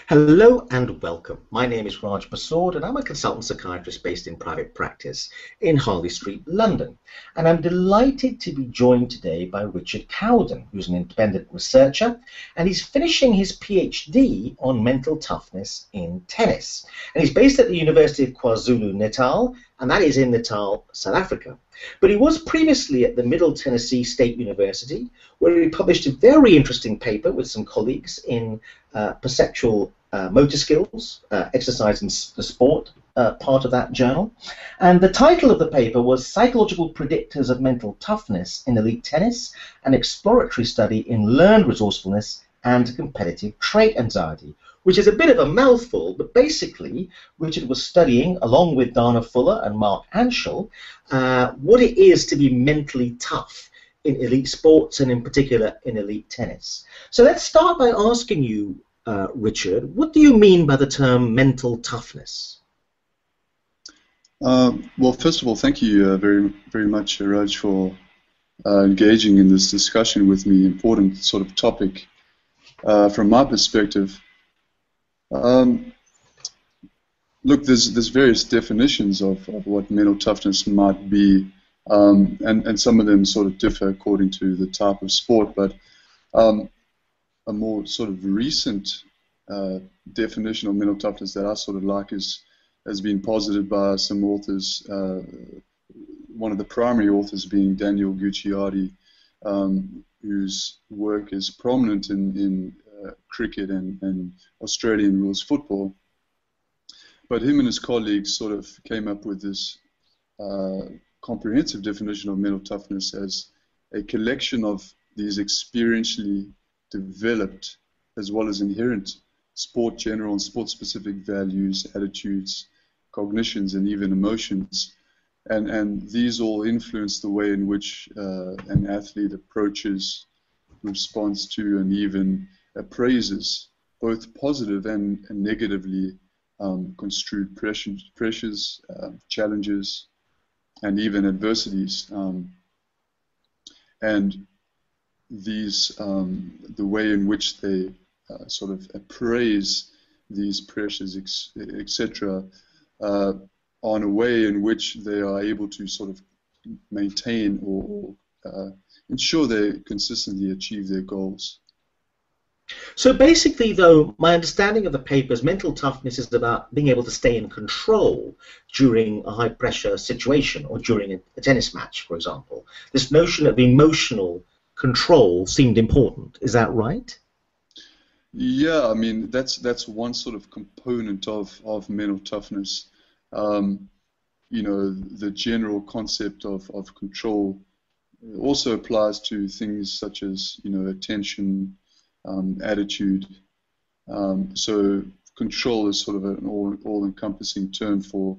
Hello and welcome. My name is Raj Persaud and I'm a consultant psychiatrist based in private practice in Harley Street, London. And I'm delighted to be joined today by Richard Cowden, who's an independent researcher, and he's finishing his PhD on mental toughness in tennis. And he's based at the University of KwaZulu-Natal, and that is in Natal, South Africa. But he was previously at the Middle Tennessee State University, where he published a very interesting paper with some colleagues in perceptual motor skills, exercise in the sport part of that journal. And the title of the paper was Psychological Predictors of Mental Toughness in Elite Tennis, an Exploratory Study in Learned Resourcefulness and Competitive Trait Anxiety, which is a bit of a mouthful, but basically Richard was studying, along with Fuller and Mark Anshel, what it is to be mentally tough in elite sports and in particular in elite tennis. So let's start by asking you, Richard, what do you mean by the term mental toughness? Well, first of all, thank you very much, Raj, for engaging in this discussion with me. Important sort of topic from my perspective. Look, there's various definitions of what mental toughness might be, and some of them sort of differ according to the type of sport, but a more sort of recent definition of mental toughness that I sort of like has been posited by some authors, one of the primary authors being Daniel Gucciardi, whose work is prominent in cricket and Australian rules football. But him and his colleagues sort of came up with this comprehensive definition of mental toughness as a collection of these experientially developed as well as inherent sport general and sport specific values, attitudes, cognitions, and even emotions. And these all influence the way in which an athlete approaches, responds to, and even appraises both positive and negatively construed pressures, challenges, and even adversities. And these, the way in which they sort of appraise these pressures, etc., on a way in which they are able to sort of maintain or ensure they consistently achieve their goals. So basically, though, my understanding of the paper is mental toughness is about being able to stay in control during a high-pressure situation or during a tennis match, for example. This notion of emotional control seemed important. Is that right? Yeah, I mean, that's one sort of component of mental toughness. You know, the general concept of control also applies to things such as, you know, attention, attitude. So control is sort of an all-encompassing term for,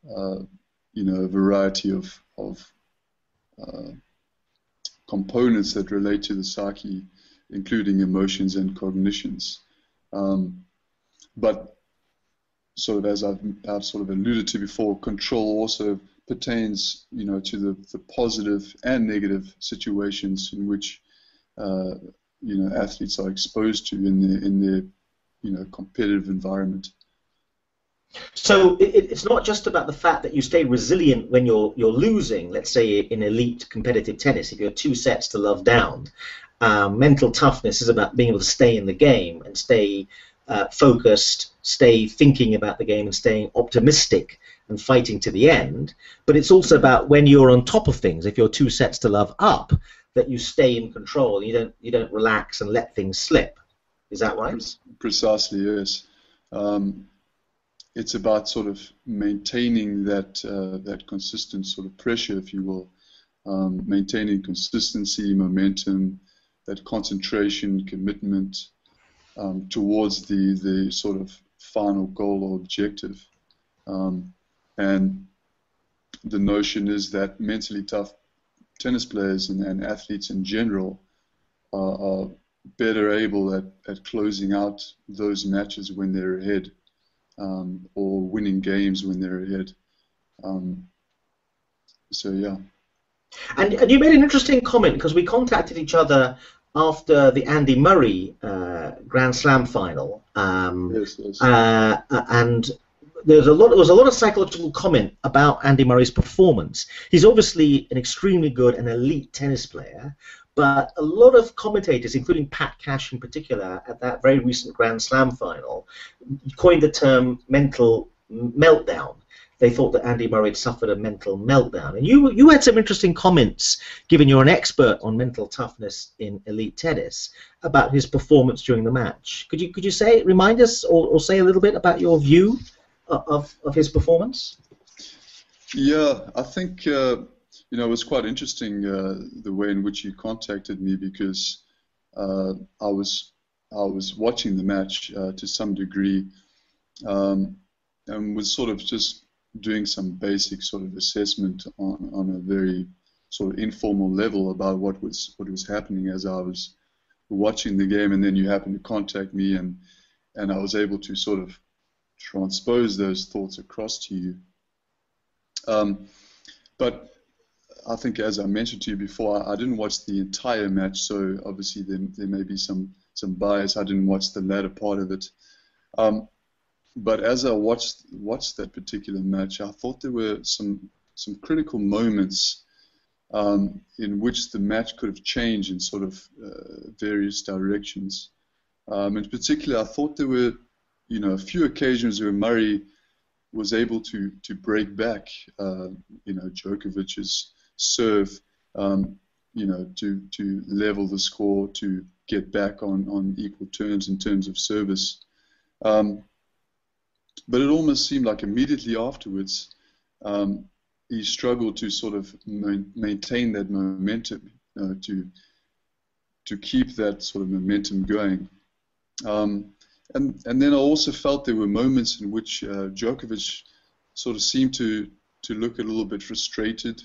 you know, a variety of components that relate to the psyche, including emotions and cognitions. But sort of as I've sort of alluded to before, control also pertains, you know, to the positive and negative situations in which you know, athletes are exposed to in their you know, competitive environment. So it's not just about the fact that you stay resilient when you're losing. Let's say in elite competitive tennis, if you're 2 sets to love down, mental toughness is about being able to stay in the game and stay focused, stay thinking about the game, and staying optimistic and fighting to the end. But it's also about when you're on top of things. If you're 2 sets to love up, that you stay in control. You don't relax and let things slip. Is that right? Precisely, yes. It's about sort of maintaining that consistent sort of pressure, if you will, maintaining consistency, momentum, that concentration, commitment towards the sort of final goal or objective. And the notion is that mentally tough tennis players and athletes in general are better able at closing out those matches when they're ahead, or winning games when they're ahead. So yeah. And you made an interesting comment, because we contacted each other after the Andy Murray Grand Slam final, Yes, yes. and there was a lot of psychological comment about Andy Murray's performance. He's obviously an extremely good and elite tennis player, but a lot of commentators, including Pat Cash in particular, at that very recent Grand Slam final, coined the term mental meltdown. They thought that Andy Murray had suffered a mental meltdown. And you had some interesting comments, given you're an expert on mental toughness in elite tennis, about his performance during the match. Could you remind us or say a little bit about your view of his performance? Yeah, I think it was quite interesting the way in which you contacted me, because I was watching the match to some degree, and was sort of just doing some basic sort of assessment on a very sort of informal level about what was happening as I was watching the game, and then you happened to contact me, and I was able to sort of transpose those thoughts across to you. But I think, as I mentioned to you before, I didn't watch the entire match, so obviously there may be some bias. I didn't watch the latter part of it. But as I watched that particular match, I thought there were some critical moments in which the match could have changed in sort of various directions. In particular, I thought there were a few occasions where Murray was able to break back Djokovic's serve, to level the score, to get back on equal terms in terms of service. But it almost seemed like immediately afterwards, he struggled to sort of maintain that momentum, to keep that sort of momentum going. And then I also felt there were moments in which Djokovic sort of seemed to look a little bit frustrated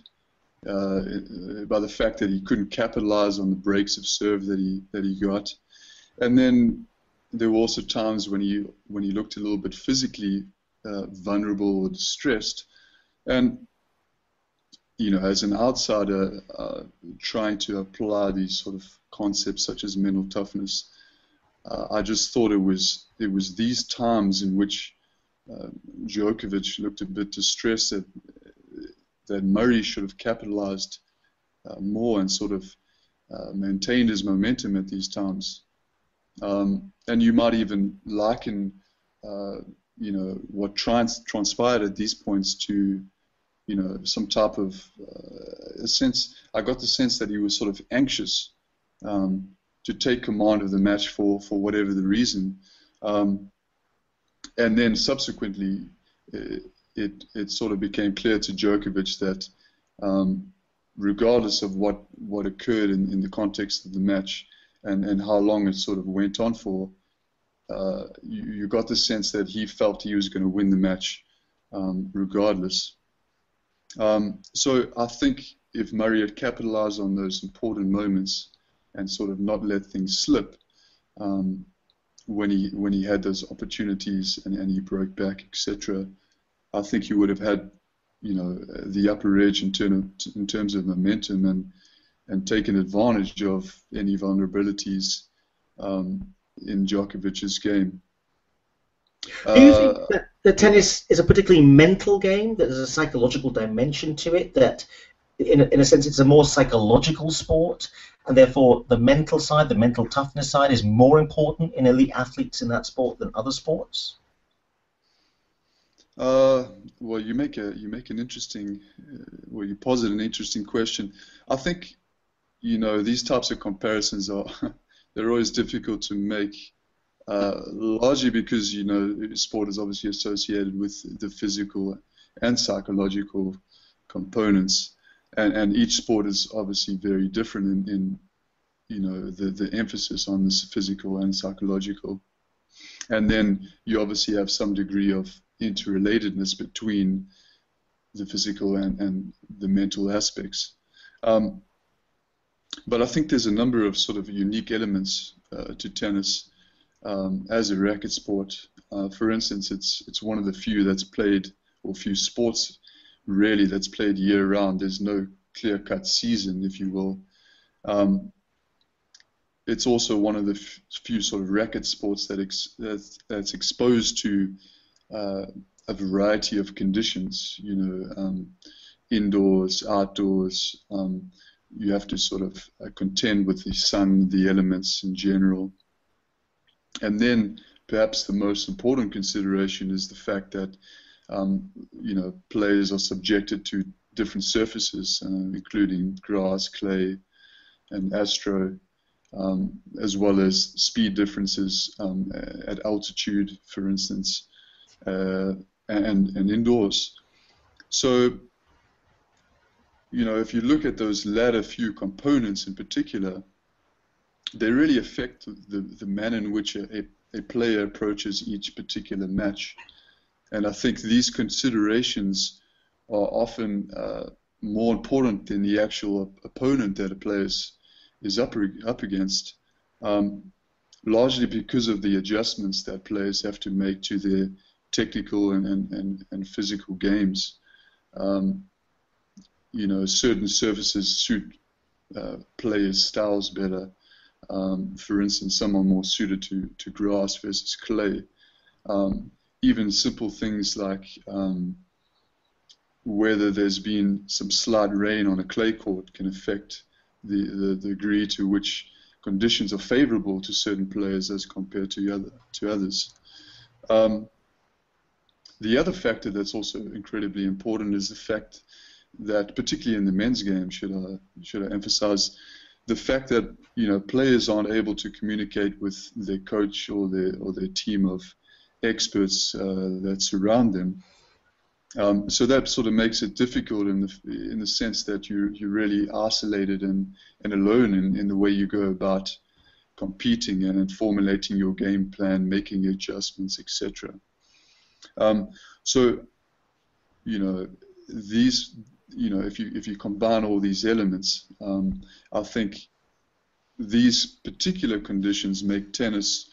by the fact that he couldn't capitalize on the breaks of serve that he got. And then there were also times when he looked a little bit physically vulnerable or distressed. And as an outsider trying to apply these sort of concepts such as mental toughness, I just thought it was these times in which Djokovic looked a bit distressed that Murray should have capitalized more and sort of maintained his momentum at these times. And you might even liken, what transpired at these points to, some type of a sense. I got the sense that he was sort of anxious to take command of the match for whatever the reason, and then subsequently it sort of became clear to Djokovic that regardless of what occurred in the context of the match and how long it sort of went on for, you got the sense that he felt he was going to win the match regardless. So I think if Murray had capitalized on those important moments and sort of not let things slip when he had those opportunities and he broke back, etc., I think he would have had the upper edge in terms of momentum and taken advantage of any vulnerabilities in Djokovic's game. Do you think that tennis is a particularly mental game, that there's a psychological dimension to it, that in a sense it's a more psychological sport, and therefore the mental side, the mental toughness side, is more important in elite athletes in that sport than other sports? Well, you posit an interesting question. I think these types of comparisons they're always difficult to make, largely because sport is obviously associated with the physical and psychological components, and each sport is obviously very different in the emphasis on this physical and psychological, and then you obviously have some degree of interrelatedness between the physical and the mental aspects. But I think there's a number of sort of unique elements to tennis as a racket sport. For instance, it's one of the few that's played, or few sports really that's played year-round. There's no clear-cut season, if you will. it's also one of the few sort of racket sports that's exposed to a variety of conditions. Indoors, outdoors. You have to sort of contend with the sun, the elements in general. And then perhaps the most important consideration is the fact that players are subjected to different surfaces, including grass, clay, and astro, as well as speed differences at altitude, for instance, and indoors. So, if you look at those latter few components in particular, they really affect the manner in which a player approaches each particular match. And I think these considerations are often more important than the actual opponent that a player is up against, largely because of the adjustments that players have to make to their technical and physical games. Certain surfaces suit players' styles better. For instance, some are more suited to grass versus clay. Even simple things like whether there's been some slight rain on a clay court can affect the degree to which conditions are favorable to certain players as compared to others. The other factor that's also incredibly important is the fact that, particularly in the men's game, should I emphasize, the fact that players aren't able to communicate with their coach or their team of experts that surround them. So that sort of makes it difficult in the sense that you're really isolated and alone in the way you go about competing and formulating your game plan, making adjustments, etc. So these, if you combine all these elements, I think these particular conditions make tennis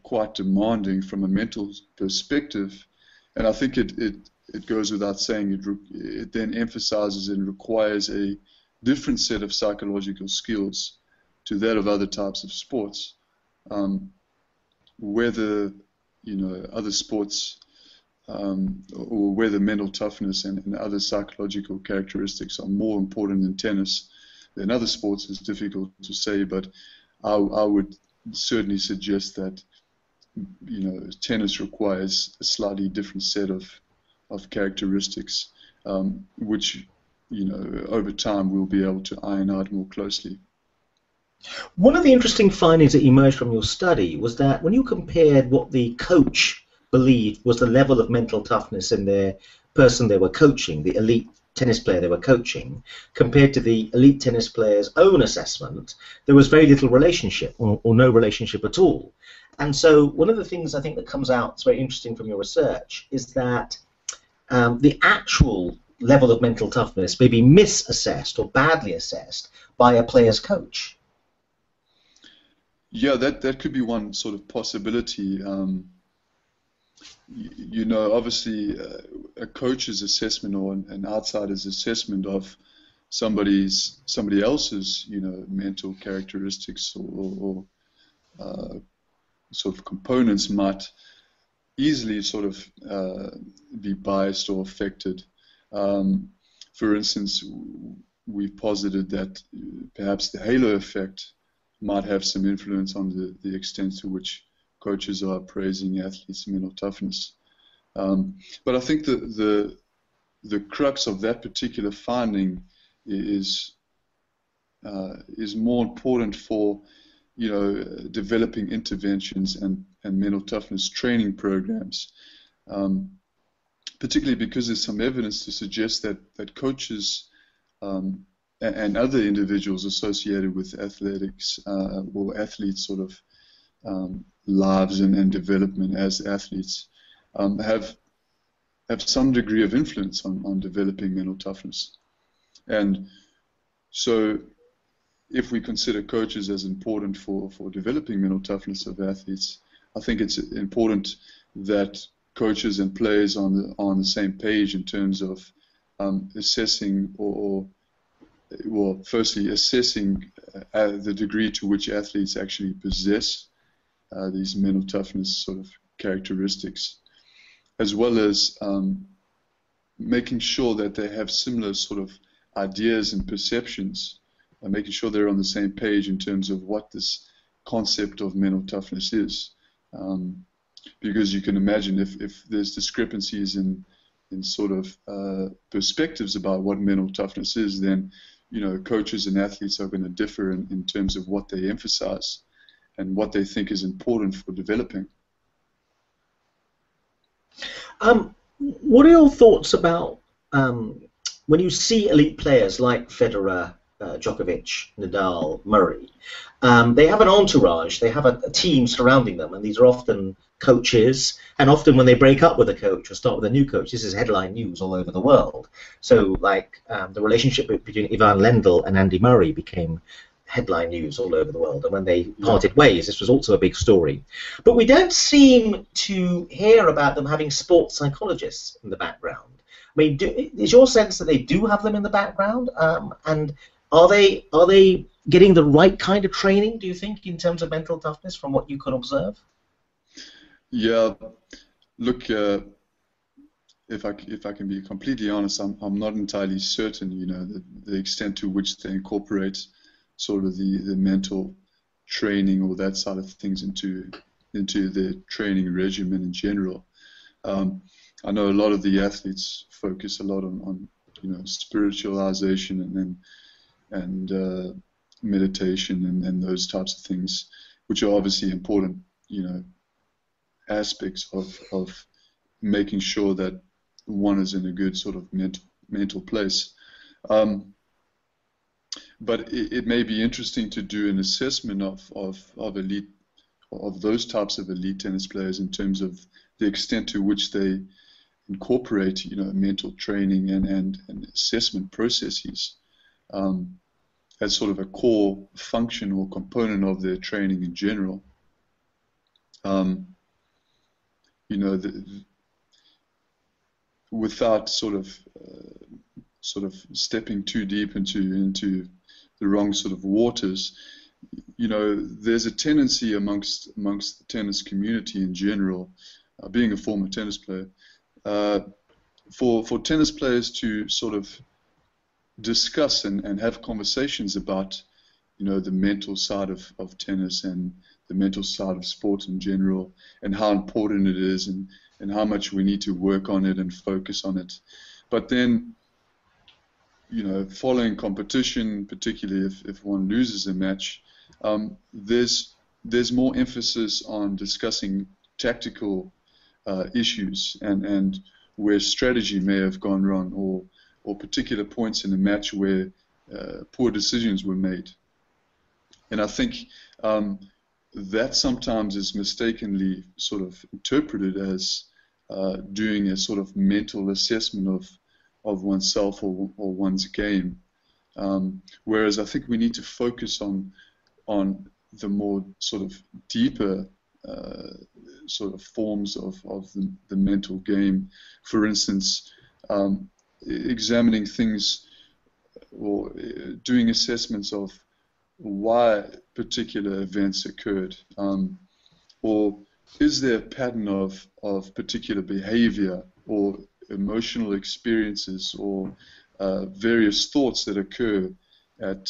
quite demanding from a mental perspective, and I think it goes without saying it then emphasizes and requires a different set of psychological skills to that of other types of sports. Whether other sports or whether mental toughness and other psychological characteristics are more important in tennis than other sports is difficult to say, but I would certainly suggest that tennis requires a slightly different set of characteristics, which over time we'll be able to iron out more closely. One of the interesting findings that emerged from your study was that when you compared what the coach believed was the level of mental toughness in the person they were coaching, the elite tennis player they were coaching, compared to the elite tennis player's own assessment, there was very little relationship or no relationship at all. And so one of the things I think that comes out that's very interesting from your research is that the actual level of mental toughness may be misassessed or badly assessed by a player's coach. Yeah, that could be one sort of possibility. Obviously, a coach's assessment or an outsider's assessment of somebody else's, mental characteristics or sort of components might easily sort of be biased or affected. For instance, we've posited that perhaps the halo effect might have some influence on the extent to which coaches are praising athletes' mental toughness. But I think the crux of that particular finding is more important for developing interventions and mental toughness training programs, particularly because there's some evidence to suggest that coaches and other individuals associated with athletics or athletes' sort of lives and development as athletes have some degree of influence on developing mental toughness. And so if we consider coaches as important for developing mental toughness of athletes, I think it's important that coaches and players are on the same page in terms of assessing or well, firstly, assessing the degree to which athletes actually possess these mental toughness sort of characteristics, as well as making sure that they have similar sort of ideas and perceptions, and making sure they're on the same page in terms of what this concept of mental toughness is. Because you can imagine if there's discrepancies in sort of perspectives about what mental toughness is, then coaches and athletes are going to differ in terms of what they emphasize and what they think is important for developing. What are your thoughts about when you see elite players like Federer, Djokovic, Nadal, Murray? They have an entourage, they have a team surrounding them, and these are often coaches, and often when they break up with a coach or start with a new coach, this is headline news all over the world. So like the relationship between Ivan Lendl and Andy Murray became headline news all over the world, and when they parted ways, this was also a big story. But we don't seem to hear about them having sports psychologists in the background. I mean, is your sense that they do have them in the background, and are they getting the right kind of training, do you think, in terms of mental toughness from what you can observe? Yeah, look, if I can be completely honest, I'm not entirely certain, the extent to which they incorporate sort of the mental training or that side of things into their training regimen in general. I know a lot of the athletes focus a lot on spiritualization and meditation and those types of things, which are obviously important, aspects of making sure that one is in a good sort of mental place. But it may be interesting to do an assessment of those types of elite tennis players in terms of the extent to which they incorporate, mental training and assessment processes as sort of a core function or component of their training in general. Without sort of stepping too deep into the wrong sort of waters, there's a tendency amongst the tennis community in general, being a former tennis player, for tennis players to sort of discuss and have conversations about, the mental side of tennis and the mental side of sport in general, and how important it is and how much we need to work on it and focus on it. But then, following competition, particularly if one loses a match, there's more emphasis on discussing tactical issues and where strategy may have gone wrong, or particular points in the match where poor decisions were made. And I think that sometimes is mistakenly sort of interpreted as doing a sort of mental assessment of oneself or one's game, whereas I think we need to focus on the more sort of deeper sort of forms of the mental game. For instance, examining things or doing assessments of why particular events occurred, or is there a pattern of particular behavior or emotional experiences or various thoughts that occur at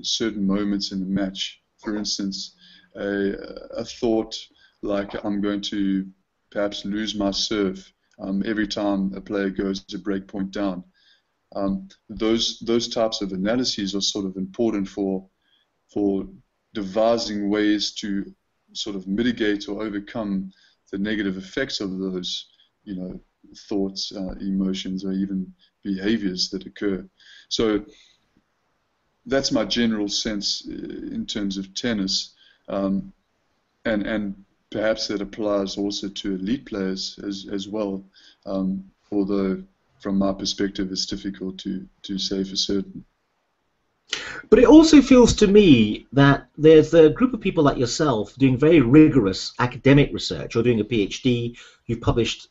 certain moments in the match. For instance, a thought like, I'm going to perhaps lose my serve every time a player goes a break point down. Those types of analyses are sort of important for devising ways to sort of mitigate or overcome the negative effects of those, thoughts, emotions, or even behaviors that occur. So that's my general sense in terms of tennis, and perhaps that applies also to elite players as well, although from my perspective it's difficult to say for certain. But it also feels to me that there's a group of people like yourself doing very rigorous academic research. You're doing a PhD, you've published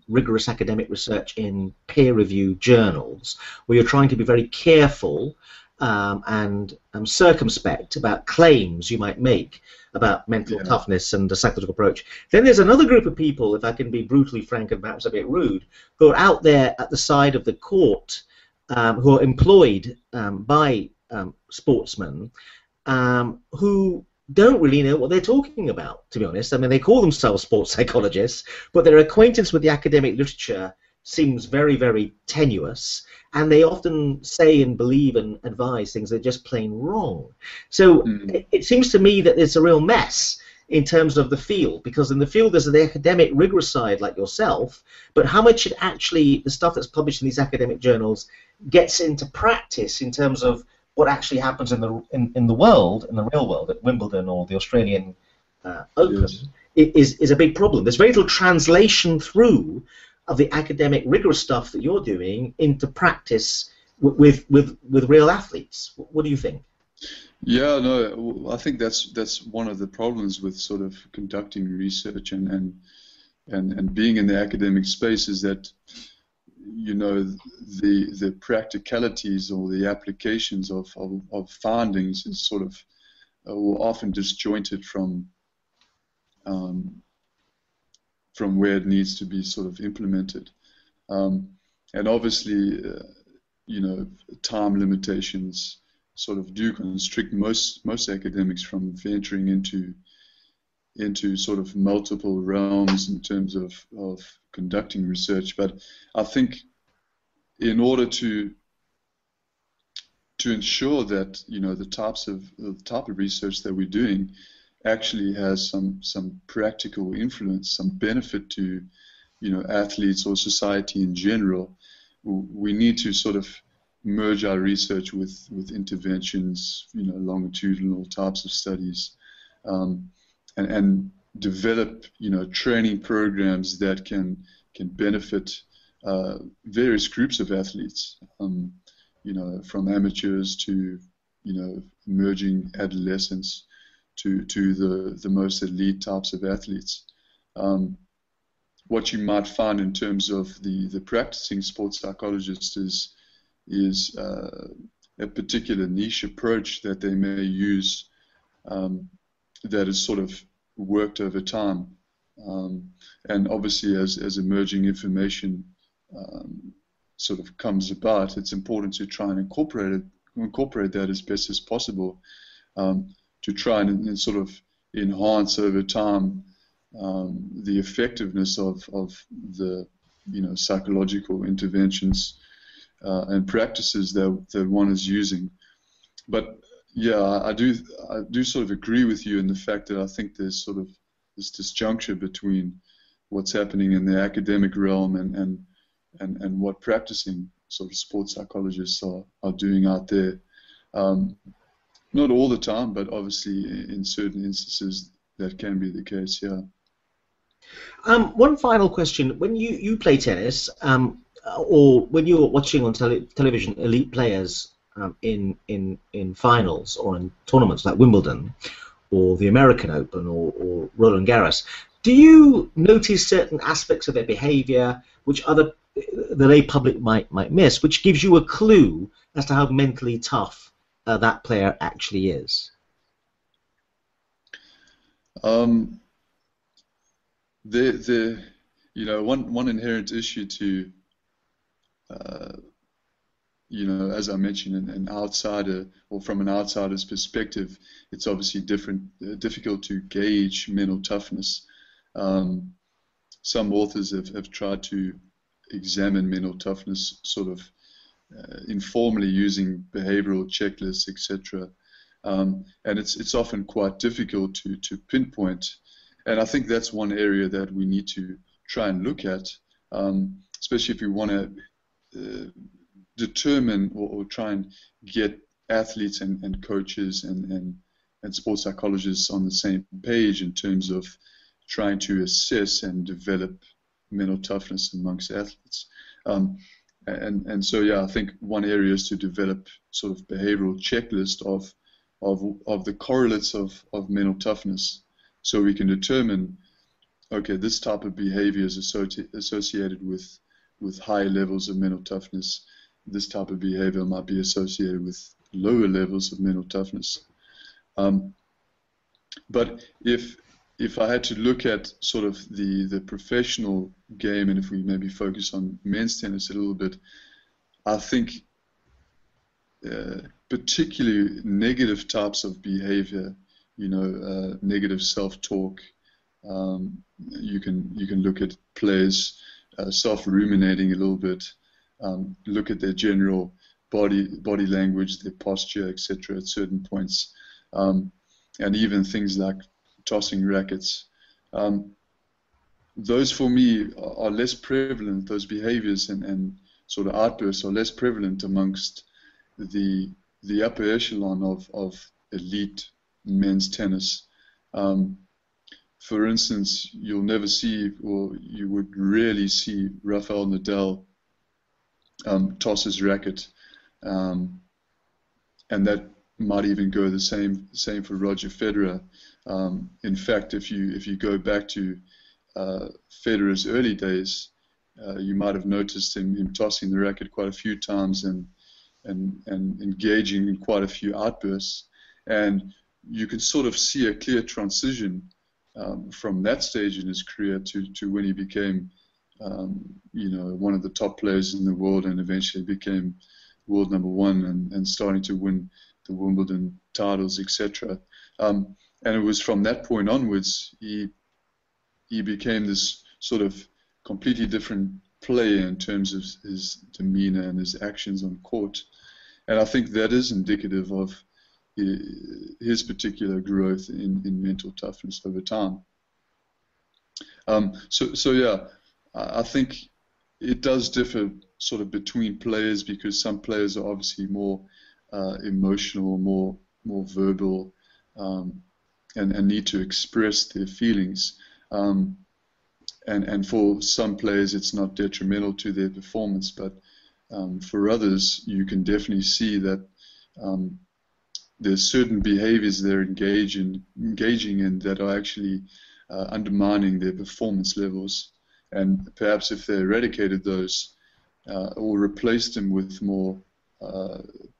rigorous academic research in peer-reviewed journals, where you're trying to be very careful and circumspect about claims you might make about mental toughness and the psychological approach. Then there's another group of people, if I can be brutally frank and perhaps a bit rude, who are out there at the side of the court, who are employed by sportsmen who don't really know what they're talking about, to be honest. I mean, they call themselves sports psychologists, but their acquaintance with the academic literature seems very, very tenuous, and they often say and believe and advise things that are just plain wrong. So it seems to me that there's a real mess in terms of the field, because in the field there's the academic rigorous side like yourself, but how much it actually, the stuff that's published in these academic journals, gets into practice in terms of what actually happens in the world, in the real world, at Wimbledon or the Australian Open, is a big problem. There's very little translation through of the academic rigorous stuff that you're doing into practice with real athletes. What do you think? Yeah, no, I think that's one of the problems with sort of conducting research and being in the academic space, is that, you know, the practicalities or the applications of findings is sort of often disjointed from where it needs to be sort of implemented, and obviously, you know, time limitations sort of do constrict most academics from venturing into sort of multiple realms in terms of conducting research. But I think in order to ensure that, you know, the type of research that we're doing actually has some practical influence, some benefit to, you know, athletes or society in general, we need to sort of merge our research with interventions, you know, longitudinal types of studies, and develop, you know, training programs that can benefit various groups of athletes, you know, from amateurs to, you know, emerging adolescents to the most elite types of athletes. What you might find in terms of the practicing sports psychologist is a particular niche approach that they may use, that is sort of worked over time, and obviously as emerging information sort of comes about, it's important to try and incorporate that as best as possible, to try and sort of enhance over time the effectiveness of the, you know, psychological interventions and practices that one is using. But yeah, I do sort of agree with you in the fact that I think there's sort of this disjuncture between what's happening in the academic realm and what practicing sort of sports psychologists are doing out there. Not all the time, but obviously in certain instances that can be the case. Yeah. One final question: when you play tennis, or when you're watching on television elite players in finals or in tournaments like Wimbledon or the American Open or Roland Garros, do you notice certain aspects of their behavior which the lay public might miss, which gives you a clue as to how mentally tough that player actually is? You know, one inherent issue to, you know, as I mentioned, an outsider, or from an outsider's perspective, it's obviously difficult to gauge mental toughness. Some authors have tried to examine mental toughness sort of informally using behavioral checklists, etc. And it's often quite difficult to pinpoint. And I think that's one area that we need to try and look at, especially if we want to determine or try and get athletes and coaches and sports psychologists on the same page in terms of trying to assess and develop mental toughness amongst athletes. And so yeah, I think one area is to develop sort of behavioral checklist of the correlates of mental toughness, so we can determine, okay, this type of behavior is associated with high levels of mental toughness. This type of behavior might be associated with lower levels of mental toughness. But if I had to look at sort of the professional game, and if we maybe focus on men's tennis a little bit, I think particularly negative types of behavior, negative self-talk. You can look at players self-ruminating a little bit, look at their general body language, their posture, etc. at certain points, and even things like tossing rackets. Those for me are less prevalent. Those behaviors and sort of outbursts are less prevalent amongst the upper echelon of elite men's tennis. For instance, you'll never see, or you would rarely see, Rafael Nadal toss his racket, and that might even go the same for Roger Federer. In fact, if you go back to Federer's early days, you might have noticed him tossing the racket quite a few times and engaging in quite a few outbursts, and you could sort of see a clear transition from that stage in his career to when he became one of the top players in the world, and eventually became world number one and starting to win the Wimbledon titles, etc. And it was from that point onwards he became this sort of completely different player in terms of his demeanor and his actions on court. And I think that is indicative of his particular growth in mental toughness over time. So yeah, I think it does differ sort of between players, because some players are obviously more emotional, more verbal, and need to express their feelings. And for some players it's not detrimental to their performance, but for others you can definitely see that there's certain behaviors they're engaging in that are actually undermining their performance levels. And perhaps if they eradicated those or replaced them with more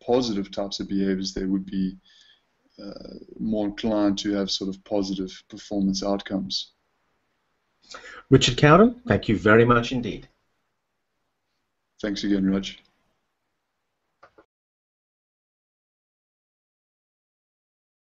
positive types of behaviors, they would be more inclined to have sort of positive performance outcomes. Richard Cowden, thank you very much indeed. Thanks again, Raj.